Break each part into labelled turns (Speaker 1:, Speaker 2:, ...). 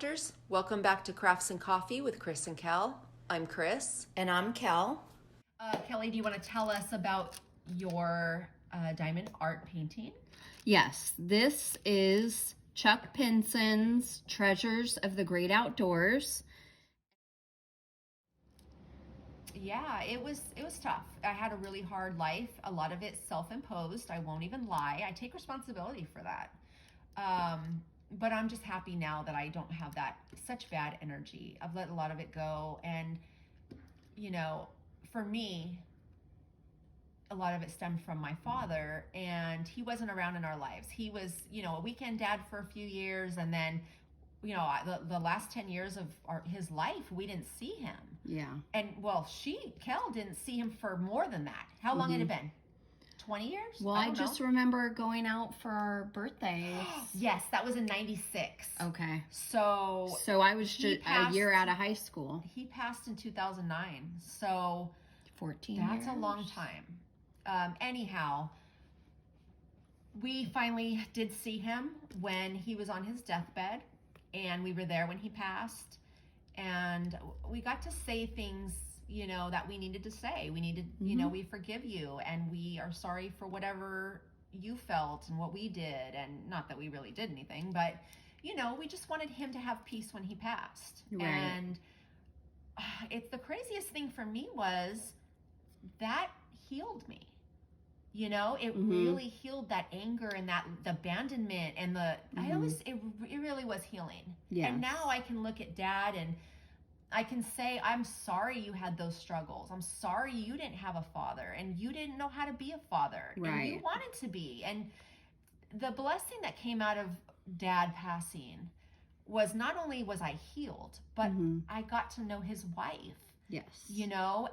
Speaker 1: crafters, welcome back to Crafts and Coffee with Kris and Kel. I'm Kris.
Speaker 2: And I'm Kel.
Speaker 3: Kelly, do you want to tell us about your diamond art painting?
Speaker 2: Yes, this is Chuck Pinson's Treasures of the Great Outdoors.
Speaker 3: Yeah, it was tough. I had a really hard life. A lot of it self-imposed. I won't even lie. I take responsibility for that. But I'm just happy now that I don't have such bad energy. I've let a lot of it go. And, you know, for me, a lot of it stemmed from my father, and he wasn't around in our lives. He was, a weekend dad for a few years, and then, the last 10 years of his life, we didn't see him.
Speaker 2: Yeah.
Speaker 3: And, well, Kel, didn't see him for more than that. How long had it been? 20 years?
Speaker 2: Well, I just remember going out for our birthdays.
Speaker 3: Yes, that was in 96.
Speaker 2: Okay.
Speaker 3: So
Speaker 2: I was just a year out of high school.
Speaker 3: He passed in 2009. So
Speaker 2: 14
Speaker 3: That's
Speaker 2: years.
Speaker 3: a long time. Anyhow, we finally did see him when he was on his deathbed, and we were there when he passed, and we got to say things, that we needed to say. We needed, we forgive you, and we are sorry for whatever you felt and what we did, and not that we really did anything, but, we just wanted him to have peace when he passed.
Speaker 2: Right.
Speaker 3: And it's the craziest thing for me was that healed me. It really healed that anger and the abandonment and it really was healing.
Speaker 2: Yes.
Speaker 3: And now I can look at Dad and I can say, I'm sorry you had those struggles. I'm sorry you didn't have a father and you didn't know how to be a father.
Speaker 2: Right.
Speaker 3: And you wanted to be. And the blessing that came out of Dad passing was not only was I healed, but I got to know his wife.
Speaker 2: Yes.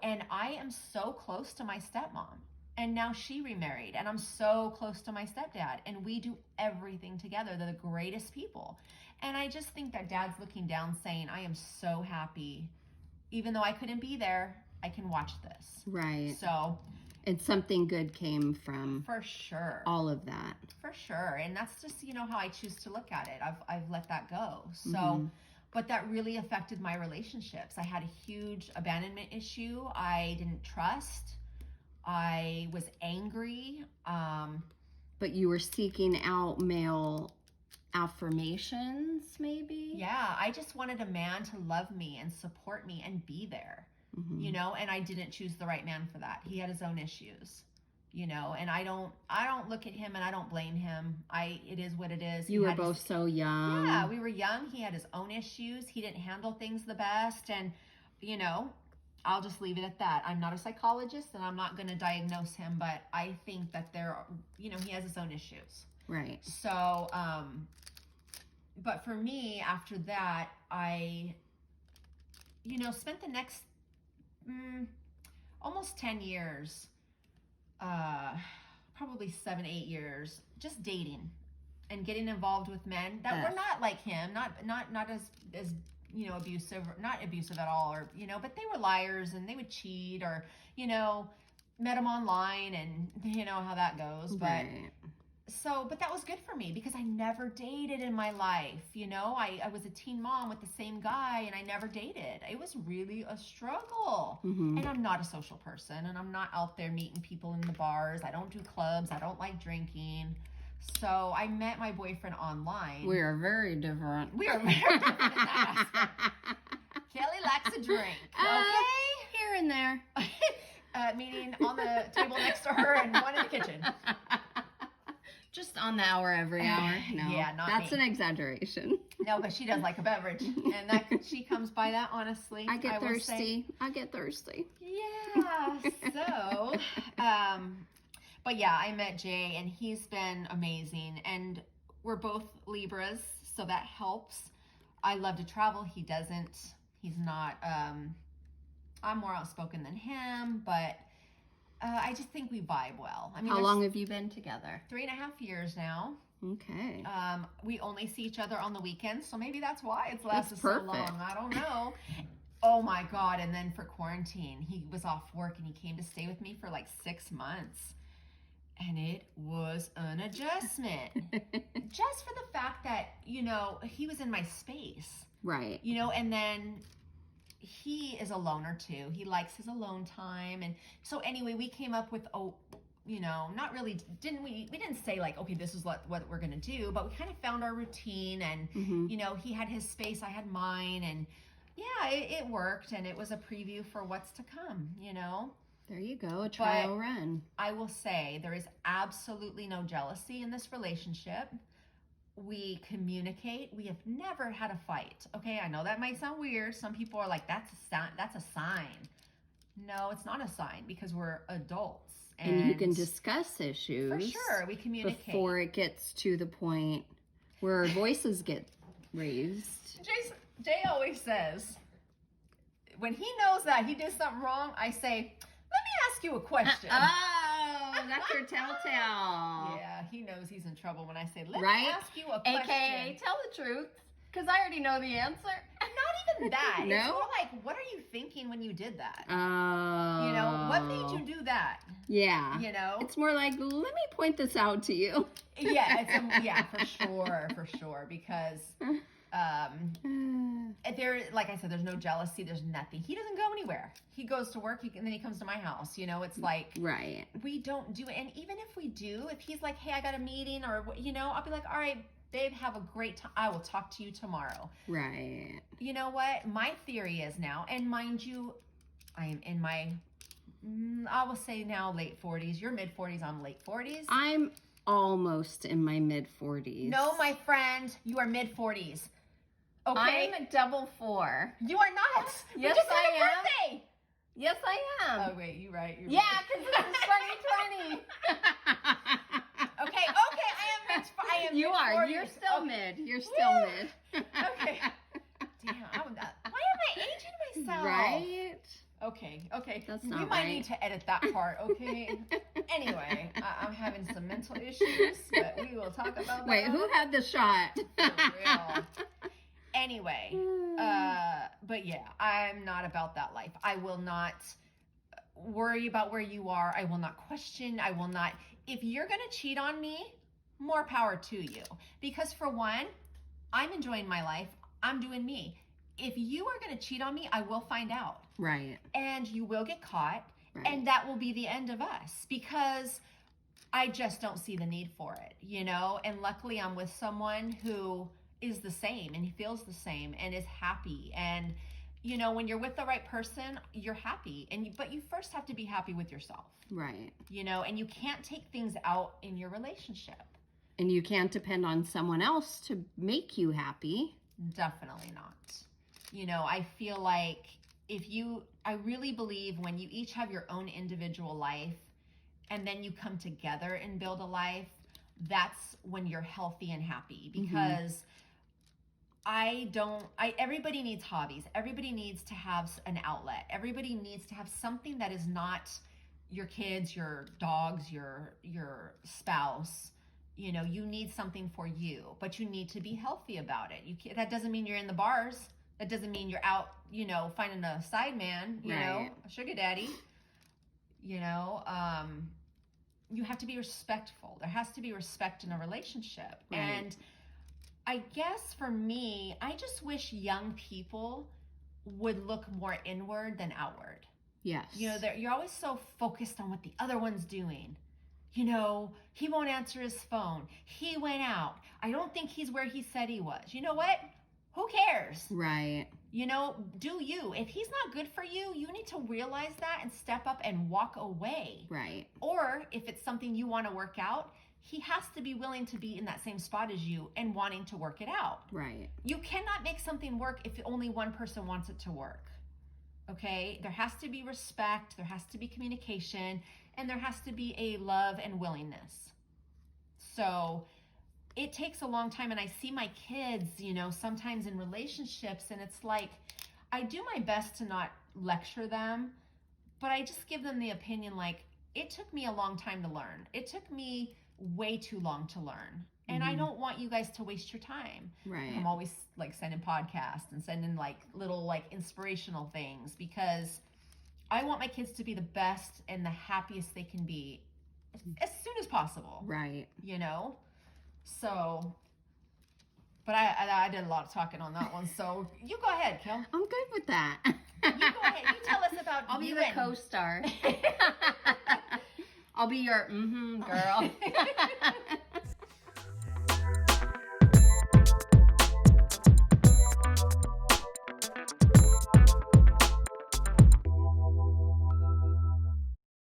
Speaker 3: And I am so close to my stepmom. And now she remarried, and I'm so close to my stepdad, and we do everything together. They're the greatest people. And I just think that Dad's looking down saying, I am so happy. Even though I couldn't be there, I can watch this.
Speaker 2: Right.
Speaker 3: So.
Speaker 2: And something good came from.
Speaker 3: For sure.
Speaker 2: All of that.
Speaker 3: For sure. And that's just, how I choose to look at it. I've let that go. So. But that really affected my relationships. I had a huge abandonment issue. I didn't trust. I was angry.
Speaker 2: But you were seeking out male affirmations, maybe?
Speaker 3: Yeah, I just wanted a man to love me and support me and be there, and I didn't choose the right man for that. He had his own issues, and I don't look at him and I don't blame him. It is what it is.
Speaker 2: You were both so young.
Speaker 3: Yeah, we were young. He had his own issues. He didn't handle things the best. And, I'll just leave it at that. I'm not a psychologist and I'm not going to diagnose him, but I think that he has his own issues.
Speaker 2: Right.
Speaker 3: So, but for me, after that, I, spent the next almost 10 years, probably 7, 8 years, just dating and getting involved with men that were not like him, not as abusive, not abusive at all, or, but they were liars and they would cheat or, met them online and how that goes.
Speaker 2: Right.
Speaker 3: But that was good for me because I never dated in my life. I was a teen mom with the same guy and I never dated. It was really a struggle. And I'm not a social person and I'm not out there meeting people in the bars. I don't do clubs. I don't like drinking. So I met my boyfriend online.
Speaker 2: We are very different.
Speaker 3: We are very different in that aspect. Kelly likes a drink. Okay?
Speaker 2: Here and there.
Speaker 3: Meaning on the table next to her and one in the kitchen.
Speaker 2: Just on the hour every hour. No,
Speaker 3: yeah,
Speaker 2: that's
Speaker 3: me.
Speaker 2: an exaggeration.
Speaker 3: No, but she does like a beverage, and she comes by that honestly.
Speaker 2: I get thirsty.
Speaker 3: Yeah. So, but yeah, I met Jay, and he's been amazing, and we're both Libras, so that helps. I love to travel. He doesn't. He's not. I'm more outspoken than him, but. I just think we vibe well. I mean,
Speaker 2: how long have you been together?
Speaker 3: 3.5 years now.
Speaker 2: Okay.
Speaker 3: We only see each other on the weekends, so maybe that's why it's lasted so
Speaker 2: perfect.
Speaker 3: long. I don't know. Oh my God. And then for quarantine, he was off work and he came to stay with me for like 6 months. And it was an adjustment. Just for the fact that, he was in my space.
Speaker 2: Right.
Speaker 3: You know, and then he is a loner too. He likes his alone time. And so anyway, we came up with, you know, not really, we didn't say like, okay, this is what we're going to do, but we kind of found our routine and, you know, he had his space, I had mine. And yeah, it worked. And it was a preview for what's to come, you know.
Speaker 2: There you go, a trial run.
Speaker 3: I will say there is absolutely no jealousy in this relationship. We communicate. We have never had a fight. Okay, I know that might sound weird. Some people are like, that's a sign. No, it's not a sign because we're adults.
Speaker 2: And you can discuss issues.
Speaker 3: For sure, we communicate.
Speaker 2: Before it gets to the point where our voices get raised.
Speaker 3: Jay always says, when he knows that he did something wrong, I say, let me ask you a question.
Speaker 2: Oh, that's your telltale.
Speaker 3: Yeah, he knows he's in trouble when I say, let me ask you a question.
Speaker 2: AKA, tell the truth, because I already know the answer.
Speaker 3: Not even that.
Speaker 2: No?
Speaker 3: It's more like, what are you thinking when you did that?
Speaker 2: Oh.
Speaker 3: You know, what made you do that?
Speaker 2: Yeah.
Speaker 3: You know?
Speaker 2: It's more like, let me point this out to you.
Speaker 3: Yeah, yeah, for sure, because there, like I said, there's no jealousy, there's nothing. He doesn't go anywhere. He goes to work, and then he comes to my house. You know, it's like,
Speaker 2: right.
Speaker 3: We don't do it. And even if we do, if he's like, hey, I got a meeting, or, you know, I'll be like, all right, babe, have a great time. I will talk to you tomorrow.
Speaker 2: Right.
Speaker 3: You know what? My theory is now, and mind you, I am in my, I will say now late 40s. You're mid 40s, I'm late 40s.
Speaker 2: I'm almost in my mid 40s.
Speaker 3: No, my friend, you are mid 40s. Okay?
Speaker 2: I'm a double 4.
Speaker 3: You are not.
Speaker 2: Yes,
Speaker 3: we just had
Speaker 2: I
Speaker 3: a
Speaker 2: am.
Speaker 3: birthday.
Speaker 2: Yes, I am.
Speaker 3: Oh, wait, you're right.
Speaker 2: Yeah, because this is 2020.
Speaker 3: Okay, I am
Speaker 2: You
Speaker 3: mid
Speaker 2: are.
Speaker 3: 40s.
Speaker 2: You're still mid. You're still mid.
Speaker 3: Okay. Damn, why am I aging myself?
Speaker 2: Right?
Speaker 3: Okay.
Speaker 2: That's
Speaker 3: we
Speaker 2: not
Speaker 3: might
Speaker 2: right.
Speaker 3: need to edit that part, okay? Anyway, I'm having some mental issues, but we will talk about that.
Speaker 2: Wait, who had the shot?
Speaker 3: For real. Anyway, but yeah, I'm not about that life. I will not worry about where you are. I will not question. I will not. If you're going to cheat on me, more power to you. Because for one, I'm enjoying my life. I'm doing me. If you are going to cheat on me, I will find out.
Speaker 2: Right.
Speaker 3: And you will get caught.
Speaker 2: Right.
Speaker 3: And that will be the end of us. Because I just don't see the need for it, you know? And luckily I'm with someone who is the same and he feels the same and is happy. And, you know, when you're with the right person, you're happy. But you first have to be happy with yourself.
Speaker 2: Right.
Speaker 3: You know, and you can't take things out in your relationship.
Speaker 2: And you can't depend on someone else to make you happy.
Speaker 3: Definitely not. You know, I feel like I really believe when you each have your own individual life and then you come together and build a life, that's when you're healthy and happy. Because everybody needs hobbies. Everybody needs to have an outlet. Everybody needs to have something that is not your kids, your dogs, your spouse. You know, you need something for you, but you need to be healthy about it. That doesn't mean you're in the bars. That doesn't mean you're out, you know, finding a side man, you know, a sugar daddy. You know, you have to be respectful. There has to be respect in a relationship.
Speaker 2: Right.
Speaker 3: And I guess for me, I just wish young people would look more inward than outward.
Speaker 2: Yes.
Speaker 3: You know, you're always so focused on what the other one's doing. You know, he won't answer his phone. He went out. I don't think he's where he said he was. You know what? Who cares?
Speaker 2: Right.
Speaker 3: You know, do you. If he's not good for you, you need to realize that and step up and walk away.
Speaker 2: Right.
Speaker 3: Or if it's something you want to work out, he has to be willing to be in that same spot as you and wanting to work it out.
Speaker 2: Right.
Speaker 3: You cannot make something work if only one person wants it to work. Okay? There has to be respect, there has to be communication, and there has to be a love and willingness. So it takes a long time, and I see my kids, you know, sometimes in relationships, and it's like, I do my best to not lecture them, but I just give them the opinion, like, it took me a long time to learn. It took me way too long to learn. And I don't want you guys to waste your time.
Speaker 2: Right.
Speaker 3: I'm always like sending podcasts and sending like little like inspirational things because I want my kids to be the best and the happiest they can be as soon as possible.
Speaker 2: Right.
Speaker 3: You know? So But I did a lot of talking on that one, so you go ahead, Kel.
Speaker 2: I'm good with that.
Speaker 3: You go ahead. You tell us about
Speaker 2: I'll be
Speaker 3: you
Speaker 2: the
Speaker 3: and-
Speaker 2: co-star. I'll be your girl.